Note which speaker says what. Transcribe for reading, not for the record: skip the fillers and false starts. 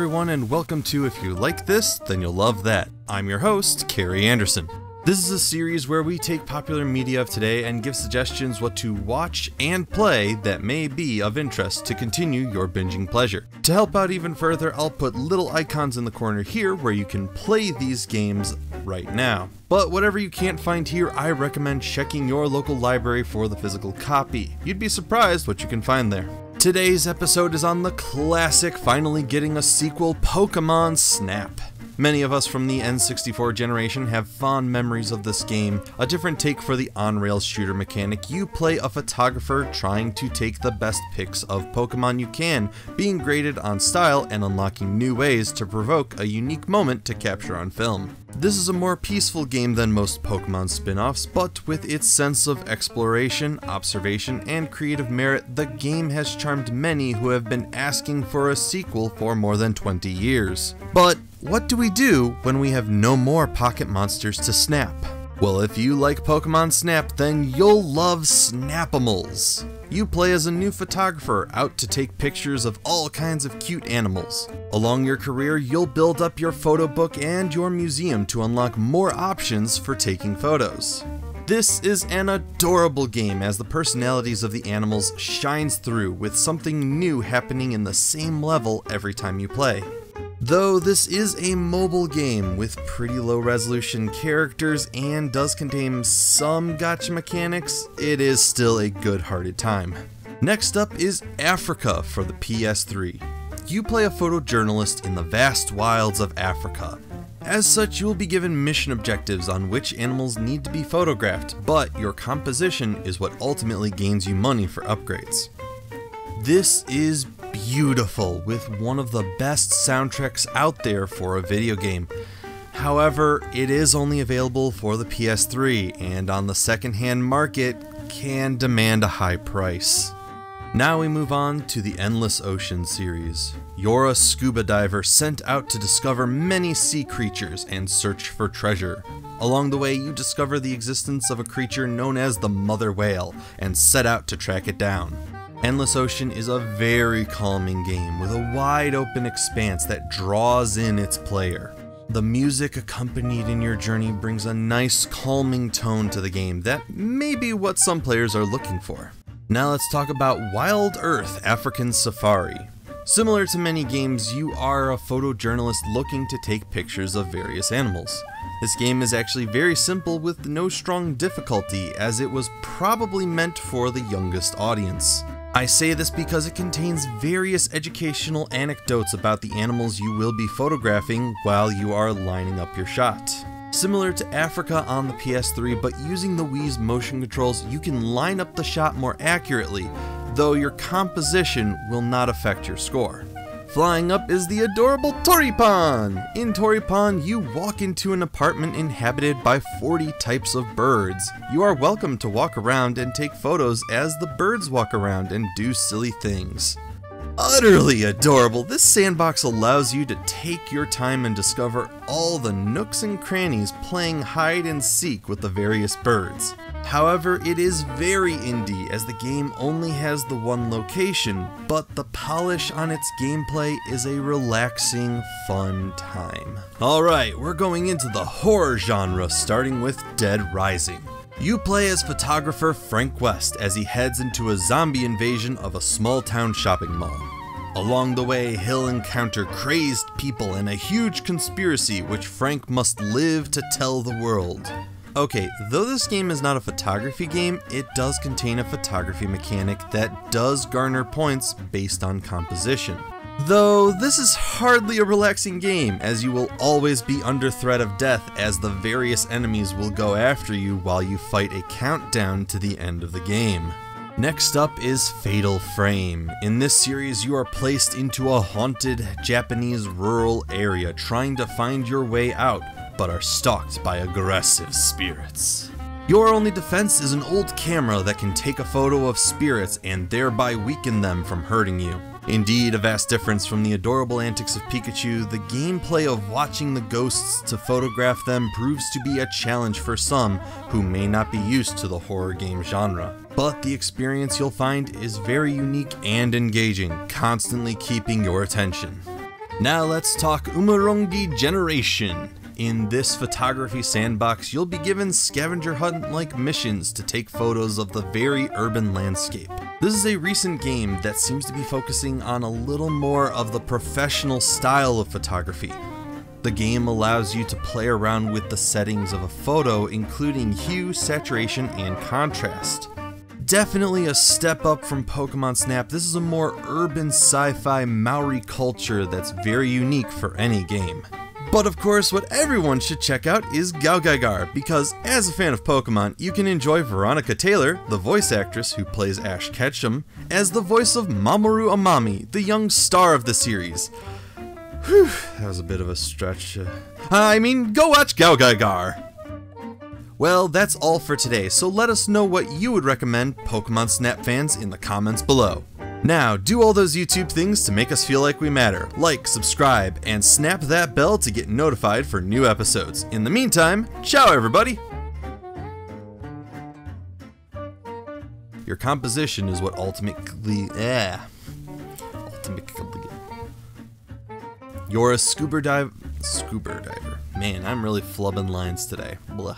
Speaker 1: everyone, and welcome to If You Like This, Then You'll Love That. I'm your host, Carrie Anderson. This is a series where we take popular media of today and give suggestions what to watch and play that may be of interest to continue your binging pleasure. To help out even further, I'll put little icons in the corner here where you can play these games right now. But whatever you can't find here, I recommend checking your local library for the physical copy. You'd be surprised what you can find there. Today's episode is on the classic, finally getting a sequel, Pokemon Snap. Many of us from the N64 generation have fond memories of this game, a different take for the on-rails shooter mechanic. You play a photographer trying to take the best pics of Pokemon you can, being graded on style and unlocking new ways to provoke a unique moment to capture on film. This is a more peaceful game than most Pokemon spin-offs, but with its sense of exploration, observation, and creative merit, the game has charmed many who have been asking for a sequel for more than 20 years. But what do we do when we have no more pocket monsters to snap? Well, if you like Pokemon Snap, then you'll love SNAPIMALS. You play as a new photographer out to take pictures of all kinds of cute animals. Along your career, you'll build up your photo book and your museum to unlock more options for taking photos. This is an adorable game as the personalities of the animals shines through, with something new happening in the same level every time you play. Though this is a mobile game with pretty low resolution characters and does contain some gacha mechanics, it is still a good-hearted time. Next up is Afrika for the PS3. You play a photojournalist in the vast wilds of Africa. As such, you will be given mission objectives on which animals need to be photographed, but your composition is what ultimately gains you money for upgrades. This is beautiful, with one of the best soundtracks out there for a video game. However, it is only available for the PS3, and on the second-hand market can demand a high price. Now we move on to the Endless Ocean series. You're a scuba diver sent out to discover many sea creatures and search for treasure. Along the way, you discover the existence of a creature known as the mother whale and set out to track it down. Endless Ocean is a very calming game with a wide open expanse that draws in its player. The music accompanied in your journey brings a nice calming tone to the game that may be what some players are looking for. Now let's talk about Wild Earth African Safari. Similar to many games, you are a photojournalist looking to take pictures of various animals. This game is actually very simple with no strong difficulty, as it was probably meant for the youngest audience. I say this because it contains various educational anecdotes about the animals you will be photographing while you are lining up your shot. Similar to Afrika on the PS3, but using the Wii's motion controls, you can line up the shot more accurately, though your composition will not affect your score. Flying up is the adorable TORIPON! In TORIPON, you walk into an apartment inhabited by 40 types of birds. You are welcome to walk around and take photos as the birds walk around and do silly things. Utterly adorable, this sandbox allows you to take your time and discover all the nooks and crannies playing hide and seek with the various birds. However, it is very indie as the game only has the one location, but the polish on its gameplay is a relaxing, fun time. Alright, we're going into the horror genre, starting with Dead Rising. You play as photographer Frank West as he heads into a zombie invasion of a small-town shopping mall. Along the way, he'll encounter crazed people and a huge conspiracy which Frank must live to tell the world. Okay, though this game is not a photography game, it does contain a photography mechanic that does garner points based on composition. Though this is hardly a relaxing game, as you will always be under threat of death as the various enemies will go after you while you fight a countdown to the end of the game. Next up is Fatal Frame. In this series, you are placed into a haunted Japanese rural area trying to find your way out, but are stalked by aggressive spirits. Your only defense is an old camera that can take a photo of spirits and thereby weaken them from hurting you. Indeed, a vast difference from the adorable antics of Pikachu, the gameplay of watching the ghosts to photograph them proves to be a challenge for some who may not be used to the horror game genre. But the experience you'll find is very unique and engaging, constantly keeping your attention. Now let's talk UMURANGI generation. In this photography sandbox, you'll be given scavenger hunt-like missions to take photos of the very urban landscape. This is a recent game that seems to be focusing on a little more of the professional style of photography. The game allows you to play around with the settings of a photo, including hue, saturation, and contrast. Definitely a step up from Pokemon Snap. This is a more urban sci-fi Maori culture that's very unique for any game. But of course, what everyone should check out is GaoGaiGar, because as a fan of Pokemon, you can enjoy Veronica Taylor, the voice actress who plays Ash Ketchum, as the voice of Mamoru Amami, the young star of the series. Whew, that was a bit of a stretch. Go watch GaoGaiGar! Well, that's all for today, so let us know what you would recommend Pokemon Snap fans in the comments below. Now, do all those YouTube things to make us feel like we matter. Like, subscribe, and snap that bell to get notified for new episodes. In the meantime, ciao everybody! Your composition is what ultimately... You're a scuba diver. Man, I'm really flubbing lines today. Blah.